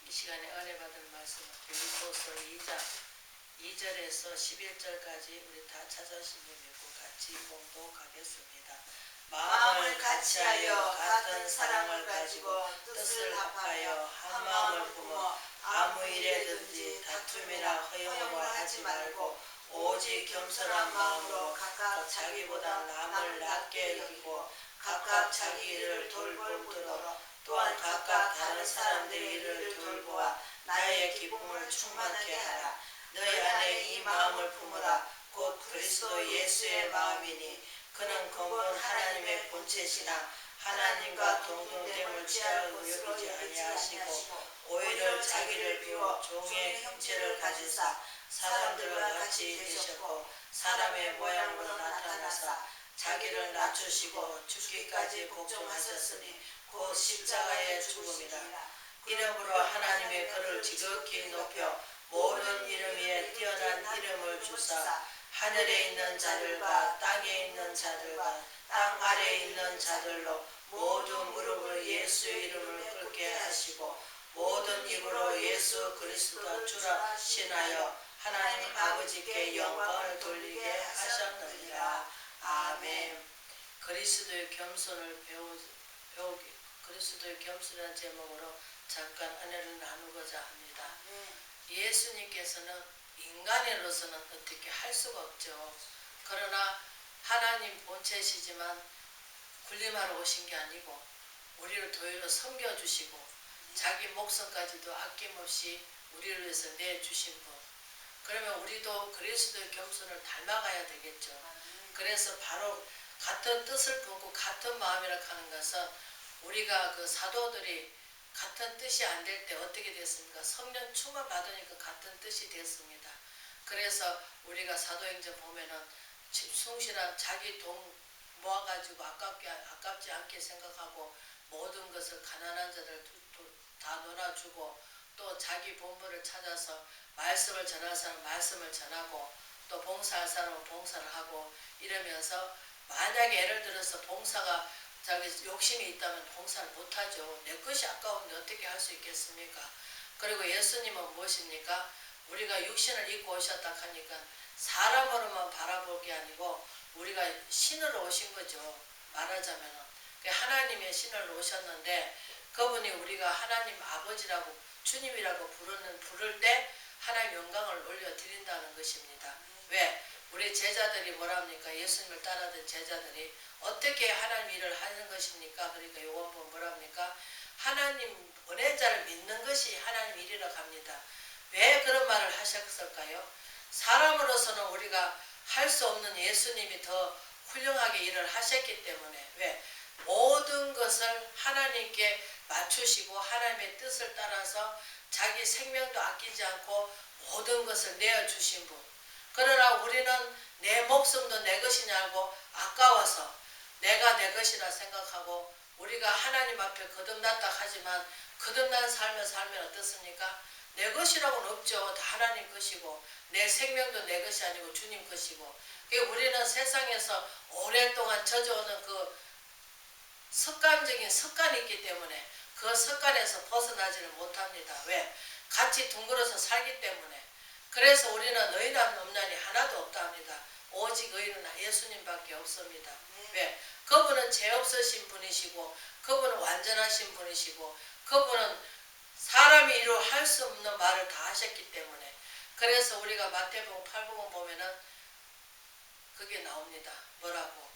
이 시간에 은혜 받을 말씀은 빌립보서 2장 2절에서 11절까지 우리 다 찾아주시면 믿고 같이 봉독하겠습니다. 마음을 같이하여 같은 사랑을 가지고 뜻을 합하여 한 마음을 품어 아무 일에든지 다툼이나 허용을 하지 말고 오직 겸손한 마음으로 각각 자기보다 남을 낮게 여기고 각각 자기 일을 돌볼 뿐더러 또한 각각 다른 사람들의 일을 돌보아 나의 기쁨을 충만하게 하라. 너희 안에 이 마음을 품으라. 곧 그리스도 예수의 마음이니 그는 근본 하나님의 본체시나 하나님과 동등됨을 취하고 여기지 아니하시고 오히려 자기를 비워 종의 형체를 가지사 사람들과 같이 되셨고 사람의 모양으로 나타나사 자기를 낮추시고 죽기까지 복종하셨으니 곧 십자가의 죽음이라. 이름으로 하나님의 그를 지극히 높여 모든 이름 위에 뛰어난 이름을 주사 하늘에 있는 자들과 땅에 있는 자들과 땅 아래에 있는 자들로 모든 무릎을 예수의 이름을 꿇게 하시고 모든 입으로 예수 그리스도 주라 신하여 하나님 아버지께 영광을 돌리게 하셨느니라. 아멘. 그리스도의 겸손을 배우기 그리스도의 겸손이라는 제목으로 잠깐 은혜를 나누고자 합니다. 예수님께서는 인간으로서는 어떻게 할 수가 없죠. 그러나 하나님 본체시지만 군림하러 오신 게 아니고 우리를 도리어 섬겨주시고 자기 목숨까지도 아낌없이 우리를 위해서 내주신 분. 그러면 우리도 그리스도의 겸손을 닮아가야 되겠죠. 그래서 바로 같은 뜻을 품고 같은 마음이라 하는 것은 우리가 그 사도들이 같은 뜻이 안 될 때 어떻게 됐습니까? 성령 충만 받으니까 같은 뜻이 됐습니다. 그래서 우리가 사도행전 보면은 충실한 자기 돈 모아가지고 아깝지 않게 생각하고 모든 것을 가난한 자들 다 놀아주고 또 자기 본분을 찾아서 말씀을 전할 사람은 말씀을 전하고 또 봉사할 사람은 봉사를 하고 이러면서 만약에 예를 들어서 봉사가 자기 욕심이 있다면 봉사를 못하죠. 내 것이 아까운데 어떻게 할 수 있겠습니까? 그리고 예수님은 무엇입니까? 우리가 육신을 입고 오셨다 하니까 사람으로만 바라볼 게 아니고 우리가 신으로 오신 거죠. 말하자면 하나님의 신으로 오셨는데 그분이 우리가 하나님 아버지라고 주님이라고 부를 때 하나님 영광을 올려드린다는 것입니다. 왜? 우리 제자들이 뭐랍니까? 예수님을 따르던 제자들이 어떻게 하나님 일을 하는 것입니까? 그러니까 요한복음 뭐랍니까? 하나님 은혜자를 믿는 것이 하나님 일이라고 합니다. 왜 그런 말을 하셨을까요? 사람으로서는 우리가 할 수 없는 예수님이 더 훌륭하게 일을 하셨기 때문에 왜? 모든 것을 하나님께 맞추시고 하나님의 뜻을 따라서 자기 생명도 아끼지 않고 모든 것을 내어주신 분. 그러나 우리는 내 목숨도 내 것이냐고 아까워서 내가 내 것이라 생각하고 우리가 하나님 앞에 거듭났다 하지만 거듭난 삶을 살면 어떻습니까? 내 것이라고는 없죠. 다 하나님 것이고 내 생명도 내 것이 아니고 주님 것이고 우리는 세상에서 오랫동안 젖어오는 그 습관적인 습관이 있기 때문에 그 습관에서 벗어나지를 못합니다. 왜? 같이 둥그러서 살기 때문에. 그래서 우리는 의인한 없나니 하나도 없다 합니다. 오직 의인은 예수님밖에 없습니다. 왜? 그분은 죄 없으신 분이시고 그분은 완전하신 분이시고 그분은 사람이 이루 할 수 없는 말을 다 하셨기 때문에 그래서 우리가 마태복음 8복음 보면은 그게 나옵니다. 뭐라고?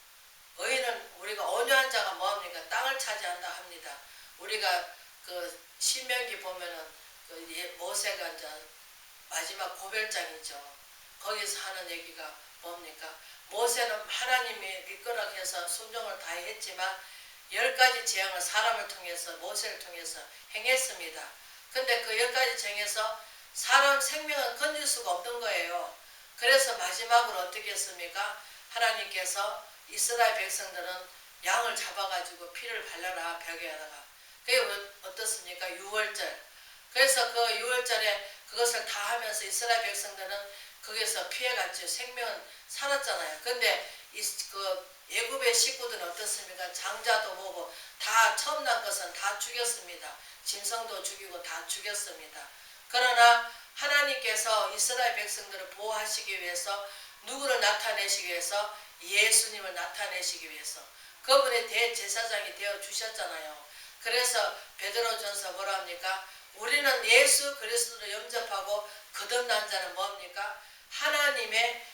의인은 우리가 온유한 자가 뭐합니까? 땅을 차지한다 합니다. 우리가 그 신명기 보면은 그 모세가 이제 마지막 고별장이죠. 거기서 하는 얘기가 뭡니까? 모세는 하나님이 이끌어 해서 순종을 다 했지만 10가지 재앙을 사람을 통해서 모세를 통해서 행했습니다. 근데 그 10가지 재앙에서 사람 생명은 건질 수가 없는 거예요. 그래서 마지막으로 어떻게 했습니까? 하나님께서 이스라엘 백성들은 양을 잡아가지고 피를 발라라 벽에다가. 그게 어떻습니까? 유월절. 그래서 그 유월절에 그것을 다 하면서 이스라엘 백성들은 거기서 피해갔죠. 생명은 살았잖아요. 근데 그 애굽의 식구들은 어떻습니까? 장자도 뭐고 다 처음 난 것은 다 죽였습니다. 짐승도 죽이고 다 죽였습니다. 그러나 하나님께서 이스라엘 백성들을 보호하시기 위해서 누구를 나타내시기 위해서 예수님을 나타내시기 위해서 그분의 대제사장이 되어 주셨잖아요. 그래서 베드로전서 뭐라 합니까? 우리는 예수 그리스도를 영접하고 거듭난 자는 뭡니까? 하나님의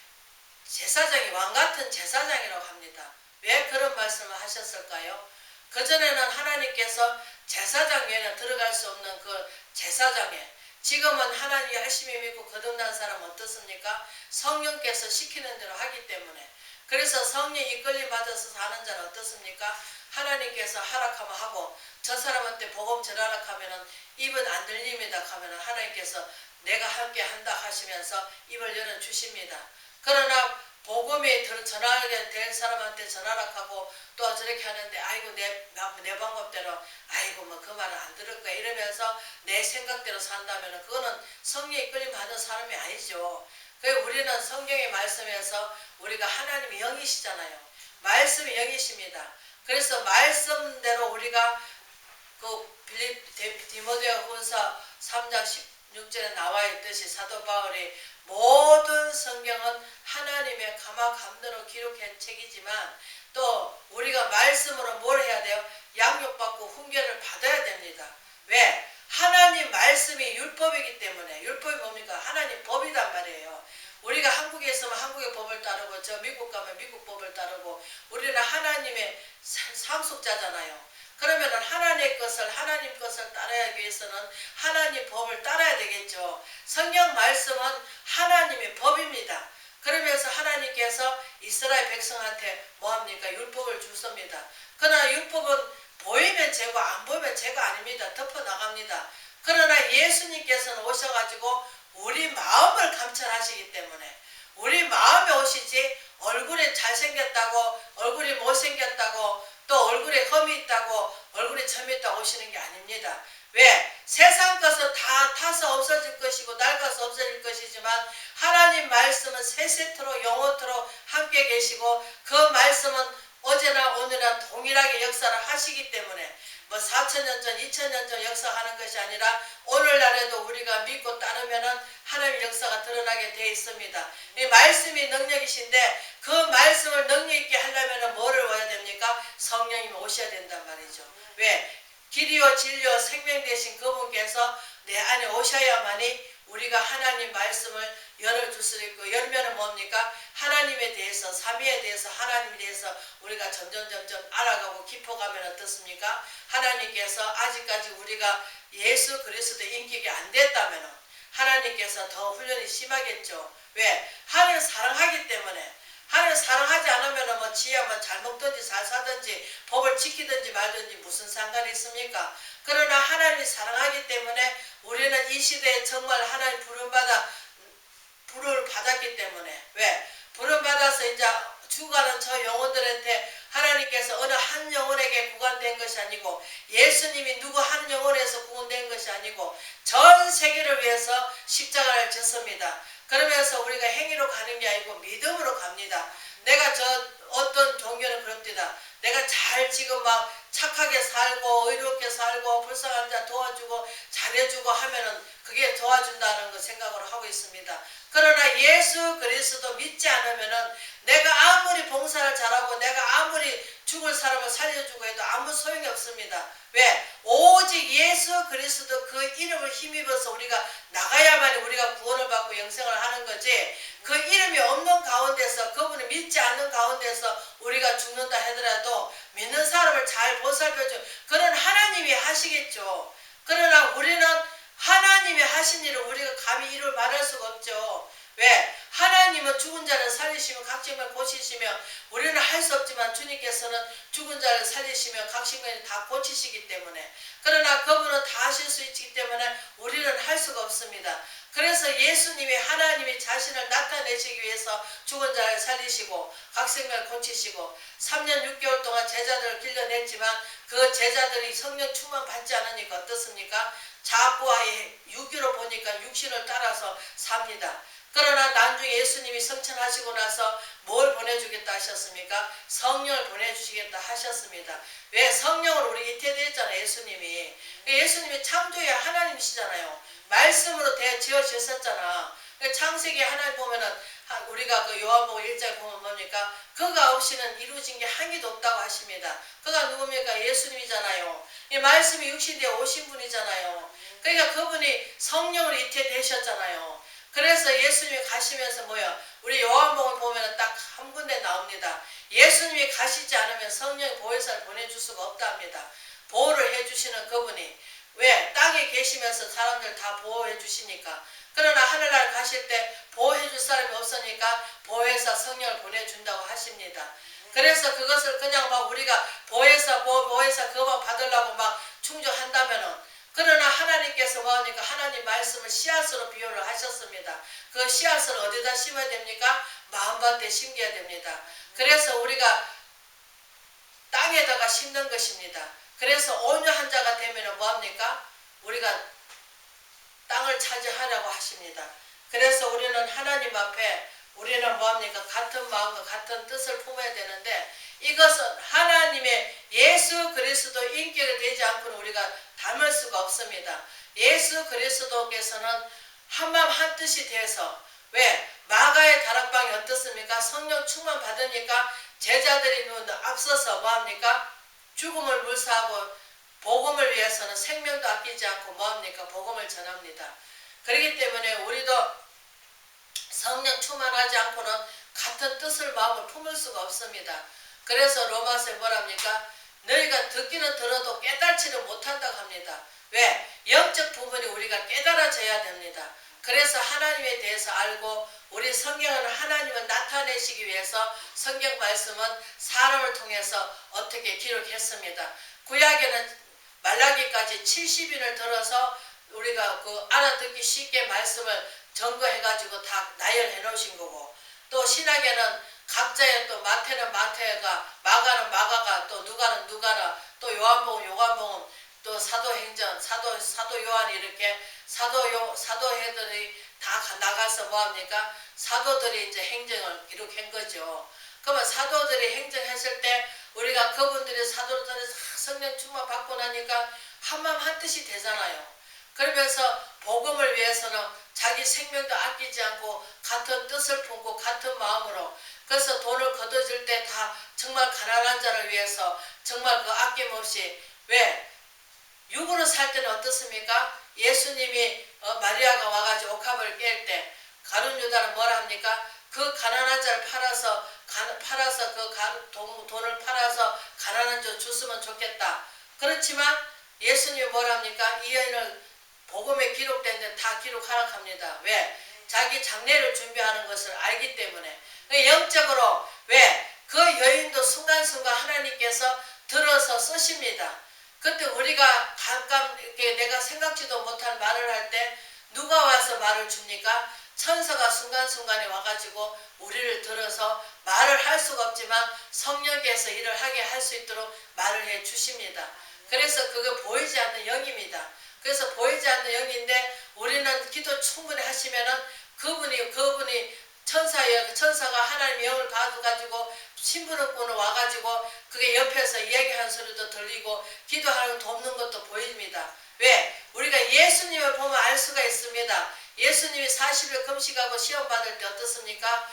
제사장이 왕같은 제사장이라고 합니다. 왜 그런 말씀을 하셨을까요? 그전에는 하나님께서 제사장 외에는 들어갈 수 없는 그 제사장에 지금은 하나님이 열심히 믿고 거듭난 사람은 어떻습니까? 성령께서 시키는 대로 하기 때문에 그래서 성령 이끌림 받아서 사는 자는 어떻습니까? 하나님께서 하락하면 하고 저 사람한테 복음 전하라 하면은 입은 안 들립니다 하면은 하나님께서 내가 함께 한다 하시면서 입을 열어 주십니다. 그러나 복음이 전하게 될 사람한테 전하라 하고 또 저렇게 하는데 아이고 내 방법대로 아이고 뭐 그 말은 안 들을 거야 이러면서 내 생각대로 산다면 그거는 성령 이끌림 받은 사람이 아니죠. 그래서 우리는 성경의 말씀에서 우리가 하나님의 영이시잖아요. 말씀이 영이십니다. 그래서 말씀대로 우리가 그 디모데후서 3장 16절에 나와 있듯이 사도 바울이 모든 성경은 하나님의 감화감도로 기록한 책이지만 또 우리가 말씀으로 뭘 해야 돼요? 양육받고 훈계를 받아야 됩니다. 왜? 하나님 말씀이 율법이기 때문에. 율법이 뭡니까? 하나님 법이란 말이에요. 우리가 한국에 있으면 한국의 법을 따르고 저 미국 가면 미국 법을 따르고 우리는 하나님의 상속자잖아요. 그러면 하나님 것을 따라야 위해서는 하나님 법을 따라야 되겠죠. 성경 말씀은 하나님의 법입니다. 그러면서 하나님께서 이스라엘 백성한테 뭐합니까? 율법을 주습니다. 그러나 율법은 보이면 죄고 안 보이면 죄가 아닙니다. 덮어나갑니다. 그러나 예수님께서는 오셔가지고 우리 마음을 감찰하시기 때문에 우리 마음에 오시지 얼굴이 잘생겼다고 얼굴이 못생겼다고 또 얼굴에 흠이 있다고 얼굴에 점이 있다고 오시는 게 아닙니다. 왜? 세상 것은 다 타서 없어질 것이고 낡아서 없어질 것이지만 하나님 말씀은 세세토록 영원토록 함께 계시고 그 말씀은 어제나 오늘이나 동일하게 역사를 하시기 때문에 뭐 4,000년 전, 2,000년 전 역사하는 것이 아니라 오늘날에도 우리가 믿고 따르면은 하나님의 역사가 드러나게 되어 있습니다. 이 말씀이 능력이신데 그 말씀을 능력 있게 하려면 뭐를 와야 됩니까? 성령님이 오셔야 된단 말이죠. 왜? 길이요 진리요 생명 되신 그분께서 내 안에 오셔야만이 우리가 하나님 말씀을 열어줄 수 있고 열면은 뭡니까? 하나님에 대해서 삼위에 대해서 하나님에 대해서 우리가 점점 알아가고 깊어가면 어떻습니까? 하나님께서 아직까지 우리가 예수 그리스도 인격이 안 됐다면 하나님께서 더 훈련이 심하겠죠. 왜? 하나님을 사랑하기 때문에 하나님을 사랑하지 않으면 뭐 지혜만 잘 먹든지 잘 사든지 법을 지키든지 말든지 무슨 상관이 있습니까? 그러나 하나님을 사랑하기 때문에 우리는 이 시대에 정말 하나님 부름을 받았기 때문에 왜? 부름받아서 이제 죽어가는 저 영혼들한테 하나님께서 어느 한 영혼에게 구간된 것이 아니고 예수님이 누구 한 영혼에서 구원된 것이 아니고 전 세계를 위해서 십자가를 졌습니다. 그러면서 우리가 행위로 가는 게 아니고 믿음으로 갑니다. 내가 저 어떤 종교는 그럽니다. 내가 잘 지금 막 착하게 살고 의롭게 살고 불쌍한 자 도와주고 잘해주고 하면은 그게 도와준다는 거 생각으로 하고 있습니다. 그러나 예수 그리스도 믿지 않으면은 내가 아무리 봉사를 잘하고 내가 아무리 죽을 사람을 살려주고 해도 아무 소용이 없습니다. 왜? 오직 예수 그리스도 그 이름을 힘입어서 우리가 나가야만 우리가 구원을 받고 영생을 하는 거지 그 이름이 없는 가운데서 그분을 믿지 않는 가운데서 우리가 죽는다 하더라도 믿는 사람을 잘 보살펴줘 그런 하나님이 하시겠죠. 그러나 우리는 하나님이 하신 일을 우리가 감히 이를 말할 수가 없죠. 왜? 하나님은 죽은 자를 살리시며 각신을 고치시며 우리는 할 수 없지만 주님께서는 죽은 자를 살리시며 각신을 다 고치시기 때문에 그러나 그분은 다 하실 수 있기 때문에 우리는 할 수가 없습니다. 그래서 예수님이 하나님이 자신을 나타내시기 위해서 죽은 자를 살리시고 각신을 고치시고 3년 6개월 동안 제자들을 길러냈지만 그 제자들이 성령 충만 받지 않으니까 어떻습니까? 자부하에 유기로 보니까 육신을 따라서 삽니다. 그러나 나중에 예수님이 성천하시고 나서 뭘 보내주겠다 하셨습니까? 성령을 보내주시겠다 하셨습니다. 왜? 성령을 우리 잉태되었잖아요. 예수님이. 예수님이 창조의 하나님이시잖아요. 말씀으로 지어주셨잖아. 창세기 하나님 보면은 우리가 그 요한복음 1장에 보면 뭡니까? 그가 없이는 이루어진 게 한 개도 없다고 하십니다. 그가 누굽니까? 예수님이잖아요. 이 말씀이 육신되어 오신 분이잖아요. 그러니까 그분이 성령으로 잉태되셨잖아요. 그래서 예수님이 가시면서 뭐야? 우리 요한복음 보면 딱 한 군데 나옵니다. 예수님이 가시지 않으면 성령의 보혜사를 보내줄 수가 없답니다. 보호를 해주시는 그분이. 왜? 땅에 계시면서 사람들 다 보호해 주시니까. 그러나 하늘나라 가실 때 보호해 줄 사람이 없으니까 보혜사 성령을 보내준다고 하십니다. 그래서 그것을 그냥 막 우리가 보혜사 그것만 받으려고 막 충족한다면은, 그러나 하나님께서 뭐하니까 하나님 말씀을 씨앗으로 비유를 하셨습니다. 그 씨앗을 어디다 심어야 됩니까? 마음밭에 심겨야 됩니다. 그래서 우리가 땅에다가 심는 것입니다. 그래서 온유한 자가 되면 뭐합니까? 우리가 땅을 차지하려고 하십니다. 그래서 우리는 하나님 앞에 우리는 뭐합니까? 같은 마음과 같은 뜻을 품어야 되는데, 이것은 하나님의 예수 그리스도 인격이 되지 않고는 우리가 담을 수가 없습니다. 예수 그리스도께서는 한마음 한뜻이 돼서, 왜? 마가의 다락방이 어떻습니까? 성령 충만 받으니까 제자들이 앞서서 뭐합니까? 죽음을 물사하고 복음을 위해서는 생명도 아끼지 않고 뭐합니까? 복음을 전합니다. 그렇기 때문에 우리도 성령 충만하지 않고는 같은 뜻을 마음을 품을 수가 없습니다. 그래서 로마서에 뭐랍니까? 너희가 듣기는 들어도 깨달지를 못한다고 합니다. 왜? 영적 부분이 우리가 깨달아져야 됩니다. 그래서 하나님에 대해서 알고, 우리 성경은 하나님을 나타내시기 위해서 성경 말씀은 사람을 통해서 어떻게 기록했습니다. 구약에는 말라기까지 70인을 들어서 우리가 그 알아듣기 쉽게 말씀을 점거해가지고 다 나열해 놓으신 거고, 또 신학에는 각자의 또 마태는 마태가, 마가는 마가가, 또 누가는 누가나, 또 요한복음, 또 사도행전, 사도 요한이 이렇게 사도회들이 다 나가서 뭐합니까? 사도들이 이제 행정을 기록한 거죠. 그러면 사도들이 행정했을 때 우리가 그분들이 사도들이 성령 충만 받고 나니까 한마음 한뜻이 되잖아요. 그러면서 복음을 위해서는 자기 생명도 아끼지 않고 같은 뜻을 품고 같은 마음으로, 그래서 돈을 거둬줄 때 다 정말 가난한 자를 위해서 정말 그 아낌없이. 왜? 육으로 살 때는 어떻습니까? 예수님이 마리아가 와가지고 옥합을 깰 때 가룟 유다는 뭐라 합니까? 그 가난한 자를 팔아서 그 돈을 팔아서 가난한 자 줬으면 좋겠다. 그렇지만 예수님이 뭐라 합니까? 이 여인을 복음에 기록된 데 다 기록하라 합니다. 왜? 자기 장례를 준비하는 것을 알기 때문에. 영적으로 왜? 그 여인도 순간순간 하나님께서 들어서 쓰십니다. 그때 우리가 잠깐 이렇게 내가 생각지도 못한 말을 할 때 누가 와서 말을 줍니까? 천사가 순간순간에 와가지고 우리를 들어서 말을 할 수가 없지만 성령께서 일을 하게 할 수 있도록 말을 해 주십니다. 그래서 그거 보이지 않는 영입니다. 그래서 보이지 않는 영인데 우리는 기도 충분히 하시면은 그분이 천사가 하나님의 영을 가지고 신부름꾼을 와가지고 그게 옆에서 이야기하는 소리도 들리고 기도하는 돕는 것도 보입니다. 왜? 우리가 예수님을 보면 알 수가 있습니다. 예수님이 40일 금식하고 시험 받을 때 어떻습니까?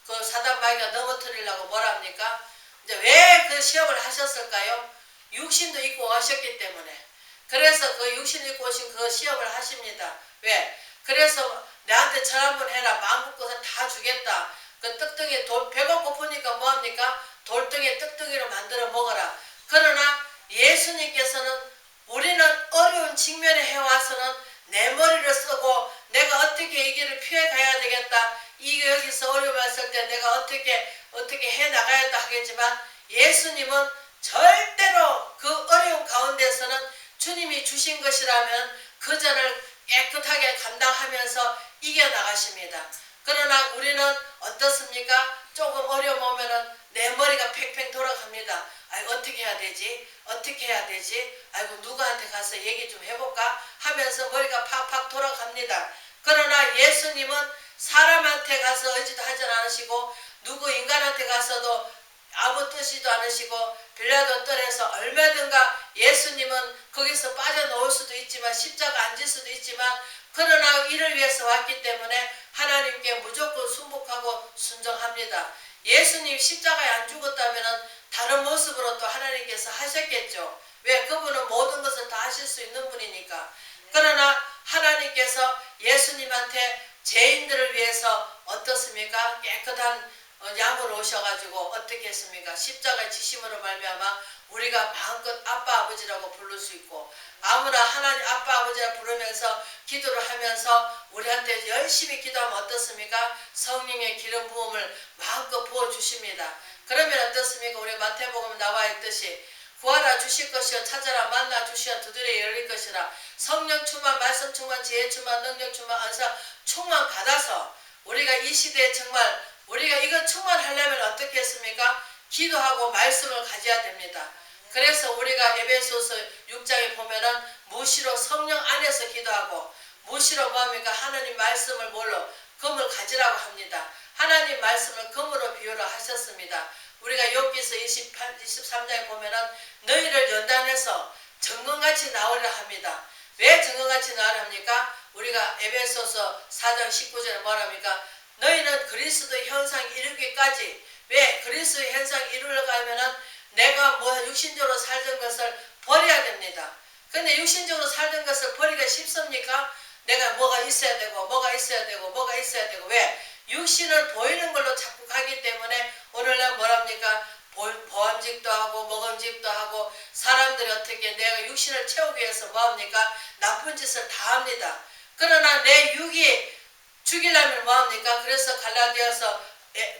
그 사단 마귀가 넘어뜨리려고 뭐라 합니까? 이제 왜 그 시험을 하셨을까요? 육신도 입고 오셨기 때문에. 그래서 그 육신 입고 오신 그 시험을 하십니다. 왜? 그래서 내한테 절 한번 해라. 마음 굳고서 다 주겠다. 그 떡덩이 배가 고프니까 뭐합니까? 돌덩이 떡덩이로 만들어 먹어라. 그러나 예수님께서는 우리는 어려운 직면에 해와서는 내 머리를 쓰고 내가 어떻게 이 길을 피해 가야 되겠다. 이게 여기서 어려움 왔을 때 내가 어떻게 해 나가야겠다 하겠지만 예수님은 절대로 그 어려움 가운데서는 주님이 주신 것이라면 그 전을 깨끗하게 감당하면서 이겨나가십니다. 그러나 우리는 어떻습니까? 조금 어려움 오면은 내 머리가 팽팽 돌아갑니다. 아이고 어떻게 해야 되지? 어떻게 해야 되지? 아이고 누구한테 가서 얘기 좀 해볼까? 하면서 머리가 팍팍 돌아갑니다. 그러나 예수님은 사람한테 가서 의지도 하지 않으시고 누구 인간한테 가서도 아무 뜻이도 않으시고 빌라도 뜰에서 얼마든가 예수님은 거기서 빠져나올 수도 있지만 십자가 앉을 수도 있지만 그러나 이를 위해서 왔기 때문에 하나님께 무조건 순복하고 순종합니다. 예수님 십자가에 안 죽었다면 다른 모습으로 또 하나님께서 하셨겠죠. 왜? 그분은 모든 것을 다 하실 수 있는 분이니까. 그러나 하나님께서 예수님한테 죄인들을 위해서 어떻습니까? 깨끗한 양으로 오셔가지고 어떻게 했습니까? 십자가의 지심으로 말미암아 우리가 마음껏 아빠 아버지라고 부를 수 있고 아무나 하나님 아빠 아버지라 부르면서 기도를 하면서 우리한테 열심히 기도하면 어떻습니까? 성령의 기름 부음을 마음껏 부어주십니다. 그러면 어떻습니까? 우리 마태복음에 나와 있듯이 구하라 주실 것이요 찾아라 만나 주시어 두드려 열릴 것이라. 성령 충만 말씀 충만 지혜 충만 능력 충만 은사 충만 받아서 우리가 이 시대에 정말 우리가 이거 충만하려면 어떻게 했습니까? 기도하고 말씀을 가져야 됩니다. 그래서 우리가 에베소서 6장에 보면은 무시로 성령 안에서 기도하고 무시로 뭐합니까? 하나님 말씀을 뭘로? 금을 가지라고 합니다. 하나님 말씀을 금으로 비유를 하셨습니다. 우리가 욥기서 23장에 보면은 너희를 연단해서 정금같이 나오리라 합니다. 왜 정금같이 나오라 합니까? 우리가 에베소서 4장 19절에 뭐랍니까? 너희는 그리스도의 현상 이루기까지 왜 그리스도의 현상 이루려고 하면은 내가 뭐 육신적으로 살던 것을 버려야 됩니다. 근데 육신적으로 살던 것을 버리기가 쉽습니까? 내가 뭐가 있어야 되고 뭐가 있어야 되고 뭐가 있어야 되고 왜? 육신을 보이는 걸로 자꾸 가기 때문에 오늘날 뭐랍니까? 보암직도 하고 먹음직도 하고 사람들이 어떻게 내가 육신을 채우기 위해서 뭐합니까? 나쁜 짓을 다 합니다. 그러나 내 육이 죽이려면 뭐합니까? 그래서 갈라디아서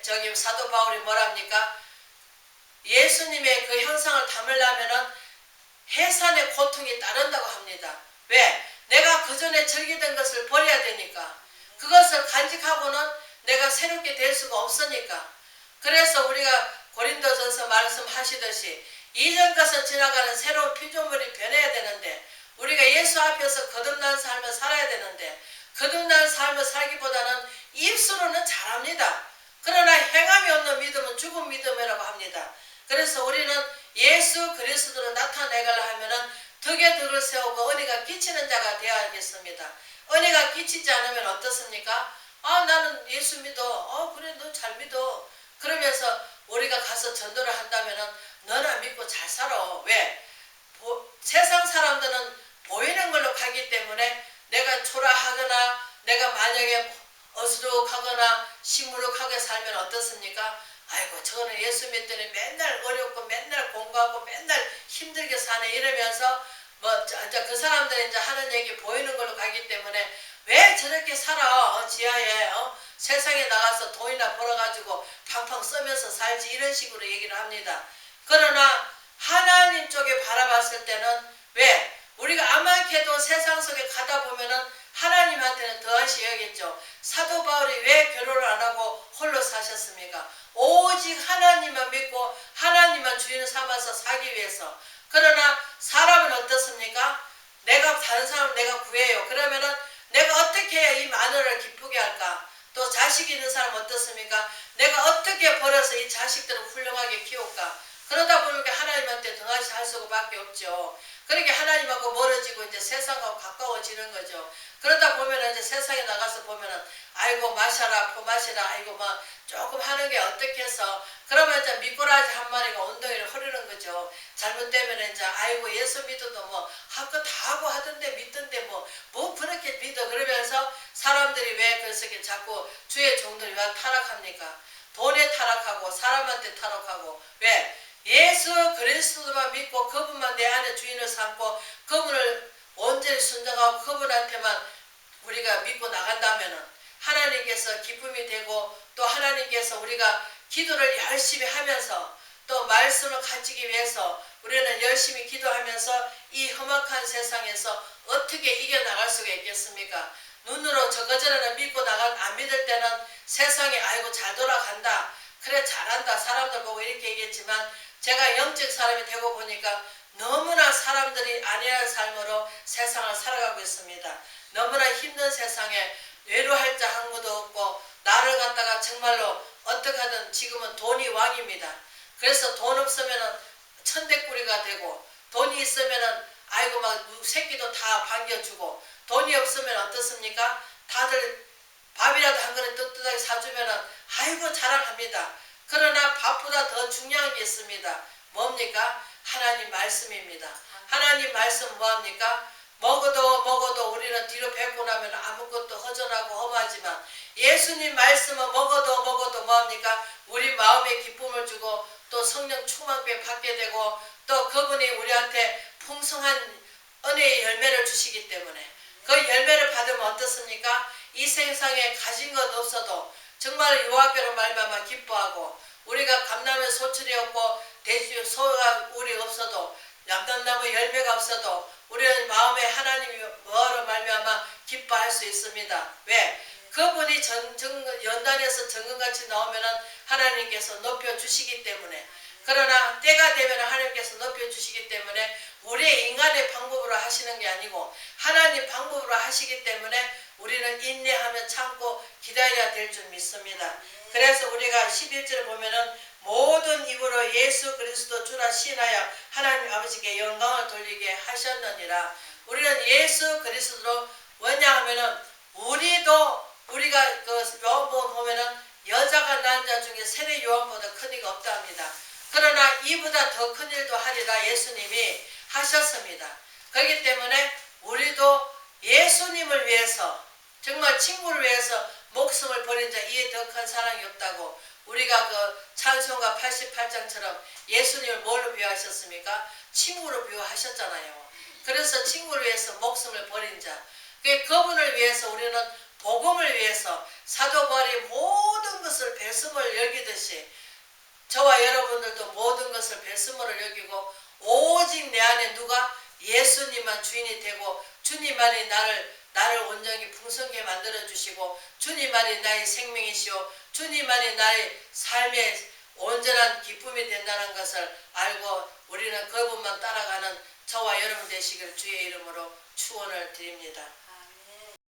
저기 사도 바울이 뭐랍니까? 예수님의 그 형상을 담으려면은 해산의 고통이 따른다고 합니다. 왜? 내가 그전에 즐기던 것을 버려야 되니까. 그것을 간직하고는 내가 새롭게 될 수가 없으니까. 그래서 우리가 고린도전서 말씀하시듯이 이전 것은 지나가는 새로운 피조물이 변해야 되는데 우리가 예수 앞에서 거듭난 삶을 살아야 되는데 거듭난 삶을 살기보다는 입술로는 잘합니다. 그러나 행함이 없는 믿음은 죽은 믿음이라고 합니다. 그래서 우리는 예수 그리스도로 나타내가려 하면은 덕에 덕을 세우고 은혜가 끼치는 자가 되어야겠습니다. 은혜가 끼치지 않으면 어떻습니까? 아 나는 예수 믿어. 그래 너 잘 믿어. 그러면서 우리가 가서 전도를 한다면은 너나 믿고 잘 살아. 왜? 세상 사람들은 보이는 걸로 가기 때문에 내가 초라하거나 내가 만약에 어수룩하거나 시무룩하게 살면 어떻습니까? 아이고 저거는 예수 믿더니 맨날 어렵고 맨날 공부하고 맨날 힘들게 사네 이러면서 뭐 그 사람들이 이제 하는 얘기 보이는 걸로 가기 때문에 왜 저렇게 살아? 지하에 세상에 나가서 돈이나 벌어가지고 팡팡 쓰면서 살지 이런 식으로 얘기를 합니다. 그러나 하나님 쪽에 바라봤을 때는 왜? 우리가 아마케도 세상 속에 가다 보면은 하나님한테는 더하시 여겼죠. 사도 바울이 왜 결혼을 안 하고 홀로 사셨습니까? 오직 하나님만 믿고 하나님만 주인 삼아서 살기 위해서. 그러나 사람은 어떻습니까? 내가 다른 사람을 내가 구해요. 그러면은 내가 어떻게 해야 이 마누라를 기쁘게 할까? 또 자식 있는 사람 어떻습니까? 내가 어떻게 벌어서 이 자식들을 훌륭하게 키울까? 그러다 보니까 하나님한테 등하시 할 수밖에 없죠. 그렇게 하나님하고 멀어지고 이제 세상하고 가까워지는 거죠. 그러다 보면 이제 세상에 나가서 보면은 아이고 마셔라 포마시라 아이고 막 조금 하는 게 어떻게 해서 그러면 이제 미꾸라지 한 마리가 엉덩이를 흐르는 거죠. 잘못되면 이제 아이고 예수 믿어도 뭐 할 거 다 하고 하던데 믿던데 뭐 그렇게 믿어 그러면서 사람들이 왜 그렇게 자꾸 주의 종들이 왜 타락합니까? 돈에 타락하고 사람한테 타락하고 왜? 예수 그리스도만 믿고 그분만 내 안에 주인을 삼고 그분을 온전히 순종하고 그분한테만 우리가 믿고 나간다면은 하나님께서 기쁨이 되고 또 하나님께서 우리가 기도를 열심히 하면서 또 말씀을 가지기 위해서 우리는 열심히 기도하면서 이 험악한 세상에서 어떻게 이겨나갈 수가 있겠습니까? 눈으로 저거저거는 믿고 안 믿을 때는 세상에 아이고 잘 돌아간다. 그래 잘한다. 사람들 보고 이렇게 얘기했지만 제가 영적 사람이 되고 보니까 너무나 사람들이 안일한 삶으로 세상을 살아가고 있습니다. 너무나 힘든 세상에 외로할 자 한 구도 없고 나를 갖다가 정말로 어떻게 하든 지금은 돈이 왕입니다. 그래서 돈 없으면은 천대꾸리가 되고, 돈이 있으면은 아이고 막 새끼도 다 반겨주고, 돈이 없으면 어떻습니까? 다들 밥이라도 한 그릇 뜨뜻하게 사주면은 아이고 자랑합니다. 그러나 밥보다 더 중요한 게 있습니다. 뭡니까? 하나님 말씀입니다. 하나님 말씀 뭐합니까? 먹어도 우리는 뒤로 뱉고 나면 아무것도 허전하고 험하지만, 예수님 말씀은 먹어도 뭐합니까? 우리 마음에 기쁨을 주고 또 성령 충만케 받게 되고, 또 그분이 우리한테 풍성한 은혜의 열매를 주시기 때문에, 그 열매를 받으면 어떻습니까? 이 세상에 가진 것 없어도 정말 요학교로 말미암아 기뻐하고, 우리가 감나무 소출이 없고 대주 소가 우리 없어도, 얌전나무 열매가 없어도 우리는 마음에 하나님이 뭐로 말미암아 기뻐할 수 있습니다. 왜? 그분이 연단에서 정금같이 나오면은 하나님께서 높여주시기 때문에, 그러나 때가 되면 하나님께서 높여주시기 때문에 우리의 인간의 방법으로 하시는 게 아니고 하나님 방법으로 하시기 때문에 우리는 인내하며 참고 기다려야 될 줄 믿습니다. 그래서 우리가 11절에 보면은 모든 입으로 예수 그리스도 주라 시인하여 하나님 아버지께 영광을 돌리게 하셨느니라. 우리는 예수 그리스도로, 뭐냐 하면은 우리가 그 요한복음 보면은 여자가 낳은 자 중에 세례 요한보다 큰 이가 없다 합니다. 그러나 이보다 더 큰 일도 하리라 예수님이 하셨습니다. 그렇기 때문에 우리도 예수님을 위해서, 정말 친구를 위해서 목숨을 버린 자 이에 더 큰 사랑이 없다고, 우리가 그 찬송가 88장처럼 예수님을 뭘로 비유하셨습니까? 친구로 비유하셨잖아요. 그래서 친구를 위해서 목숨을 버린 자, 그분을 위해서 우리는 복음을 위해서 사도 바울이 모든 것을 배심을 여기듯이 저와 여러분들도 모든 것을 배심으로 여기고, 오직 내 안에 누가? 예수님만 주인이 되고, 주님만이 나를 온전히 풍성하게 만들어주시고, 주님만이 나의 생명이시오, 주님만이 나의 삶의 온전한 기쁨이 된다는 것을 알고 우리는 그분만 따라가는 저와 여러분 되시기를 주의 이름으로 축원을 드립니다.